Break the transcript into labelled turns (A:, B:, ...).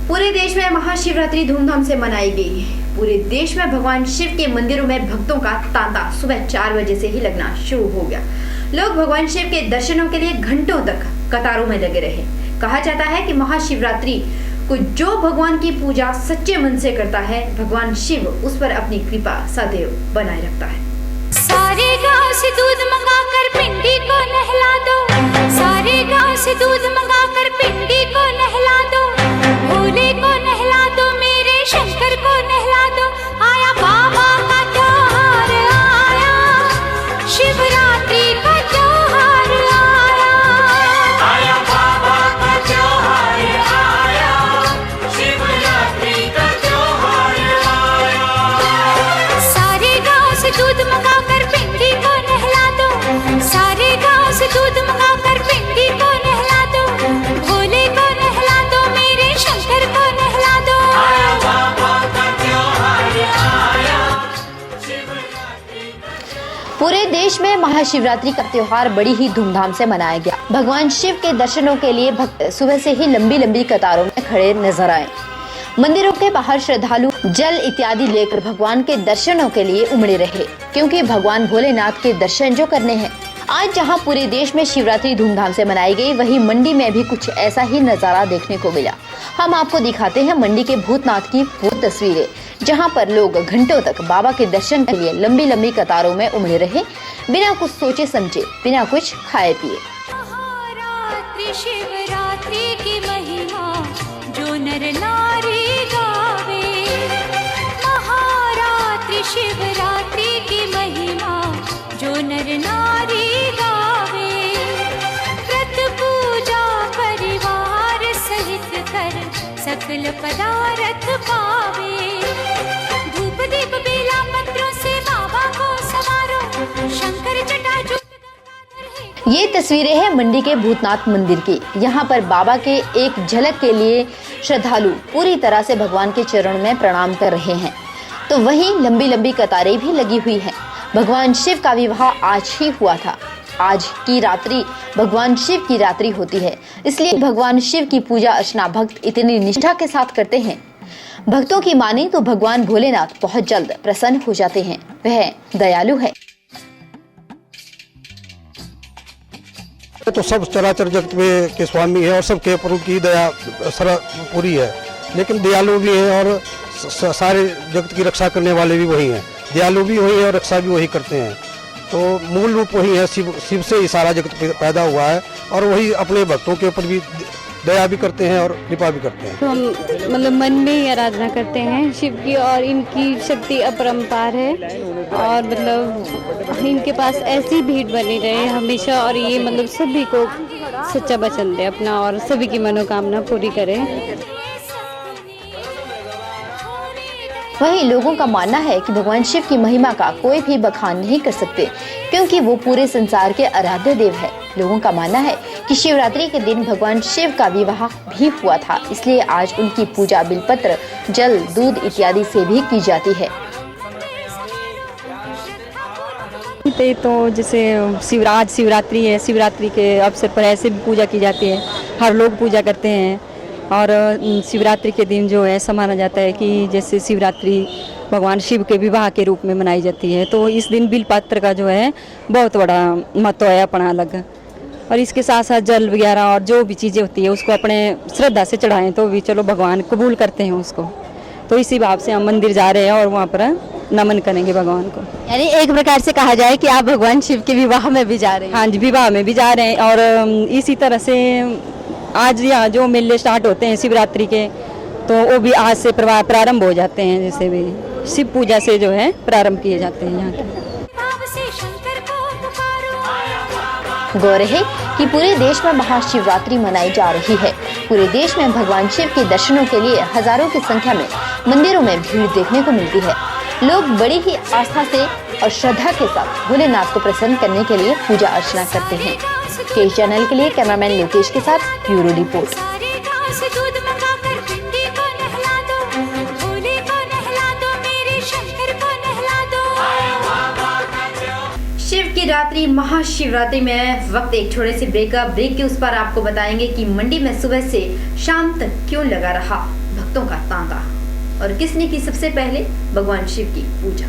A: पूरे देश में महाशिवरात्रि धूमधाम से मनाई गई। पूरे देश में भगवान शिव के मंदिरों में भक्तों का तांता सुबह 4 बजे से ही लगना शुरू हो गया। लोग भगवान शिव के दर्शनों के लिए घंटों तक कतारों में लगे रहे। कहा जाता है कि महाशिवरात्रि को जो भगवान की पूजा सच्चे मन से करता है, भगवान शिव उस पर अपनी कृपा सदैव बनाए रखता है।
B: सारे गांव से दूध मंगाकर पिंडी को नहला दो, सारे गांव से दूध मंगाकर पिंडी को नहला दो, भोले को नहला दो, मेरे शंकर को नहला दो। आया बाबा का त्योहार आया, शिवरात्रि का त्योहार आया,
C: आया बाबा का त्योहार आया, शिवरात्रि का त्योहार आया।
B: सारे गांव से दूध मंगाकर पिंडी को नहला दो, सारे गांव से दूध मंगाकर पिंडी को नहला दो, भोले को नहला दो, मेरे शंकर को नहला दो।
C: आया बाबा का त्योहार आया, शिवरात्रि का।
A: पूरे देश में महाशिवरात्रि का त्योहार बड़ी ही धूमधाम से मनाया गया। भगवान शिव के दर्शनों के लिए भक्त सुबह से ही लंबी लंबी कतारों में खड़े नजर आए। मंदिरों के बाहर श्रद्धालु जल इत्यादि लेकर भगवान के दर्शनों के लिए उमड़े रहे, क्योंकि भगवान भोलेनाथ के दर्शन जो करने हैं। आज जहां पूरे देश में शिवरात्रि धूमधाम से मनाई गई, वहीं मंडी में भी कुछ ऐसा ही नजारा देखने को मिला। हम आपको दिखाते हैं मंडी के भूतनाथ की वो तस्वीरें, जहां पर लोग घंटों तक बाबा के दर्शन के लिए लंबी लंबी कतारों में उमड़े रहे, बिना कुछ सोचे समझे, बिना कुछ खाए पिए।
B: महारात्रि शिवरात्रि की महिमा जो नर नारी गावे, महारात्रि शिवरात्रि की महिमा जो नर नारी गावे, व्रत पूजा परिवार सहित कर सकल पदार्थ पावे, धूप दीप बेला मंत्रों से बाबा को सवारो, शंकर जटाजूट
A: ये तस्वीरें हैं मंडी के भूतनाथ मंदिर की। यहाँ पर बाबा के एक झलक के लिए श्रद्धालु पूरी तरह से भगवान के चरणों में प्रणाम कर रहे हैं, तो वहीं लंबी लंबी कतारें भी लगी हुई हैं। भगवान शिव का विवाह आज ही हुआ था। आज की रात्रि भगवान शिव की रात्रि होती है, इसलिए भगवान शिव की पूजा अर्चना भक्त इतनी निष्ठा के साथ करते हैं। भक्तों की माने तो भगवान भोलेनाथ बहुत जल्द प्रसन्न हो जाते हैं। वह दयालु है।
D: तो सब चराचर जगत में के स्वामी है और सबके ऊपर उनकी दया पूरी है, लेकिन दयालु भी है और सारे जगत की रक्षा करने वाले भी वही हैं। दयालु भी वही है और रक्षा भी वही करते हैं। तो मूल रूप वही है, शिव से ही सारा जगत पैदा हुआ है और वही अपने भक्तों के ऊपर भी दया भी करते हैं और कृपा भी करते हैं।
E: तो हम मतलब मन में ही आराधना करते हैं शिव की, और इनकी शक्ति अपरंपार है, और मतलब इनके पास ऐसी भीड़ बनी रहे हमेशा, और ये मतलब सभी को सच्चा वचन दे अपना और सभी की मनोकामना पूरी करे।
A: वहीं लोगों का मानना है कि भगवान शिव की महिमा का कोई भी बखान नहीं कर सकते, क्योंकि वो पूरे संसार के आराध्य देव है। लोगों का मानना है कि शिवरात्रि के दिन भगवान शिव का विवाह भी हुआ था, इसलिए आज उनकी पूजा बिलपत्र, जल, दूध इत्यादि से भी की जाती है।
E: तो जैसे शिवरात्रि है, शिवरात्रि के अवसर पर ऐसे भी पूजा की जाती है, हर लोग पूजा करते हैं। और शिवरात्रि के दिन जो है माना जाता है कि जैसे शिवरात्रि भगवान शिव के विवाह के रूप में मनाई जाती है, तो इस दिन बिलपत्र का जो है बहुत बड़ा महत्व है अपना अलग। और इसके साथ साथ जल वगैरह और जो भी चीज़ें होती है उसको अपने श्रद्धा से चढ़ाएं तो भी चलो भगवान कबूल करते हैं उसको। तो इसी भाव से हम मंदिर जा रहे हैं और वहाँ पर नमन करेंगे भगवान को।
F: यानी एक प्रकार से कहा जाए कि आप भगवान शिव के विवाह में भी जा रहे हैं।
E: हाँ जी, विवाह में भी जा रहे हैं। और इसी तरह से आज यहाँ जो मेले स्टार्ट होते हैं शिवरात्रि के, तो वो भी आज से प्रारंभ हो जाते हैं। जैसे भी शिव पूजा से जो है प्रारंभ किए जाते हैं यहाँ के।
A: गौर है कि पूरे देश में महाशिवरात्रि मनाई जा रही है। पूरे देश में भगवान शिव के दर्शनों के लिए हजारों की संख्या में मंदिरों में भीड़ देखने को मिलती है। लोग बड़ी ही आस्था से और श्रद्धा के साथ भोलेनाथ को प्रसन्न करने के लिए पूजा अर्चना करते हैं। के चैनल के लिए कैमरामैन लोकेश के साथ ब्यूरो रिपोर्ट। शिव की रात्रि महाशिवरात्रि में वक्त एक छोटे से ब्रेक के उस पर आपको बताएंगे कि मंडी में सुबह से शाम तक क्यों लगा रहा भक्तों का तांता और किसने की सबसे पहले भगवान शिव की पूजा।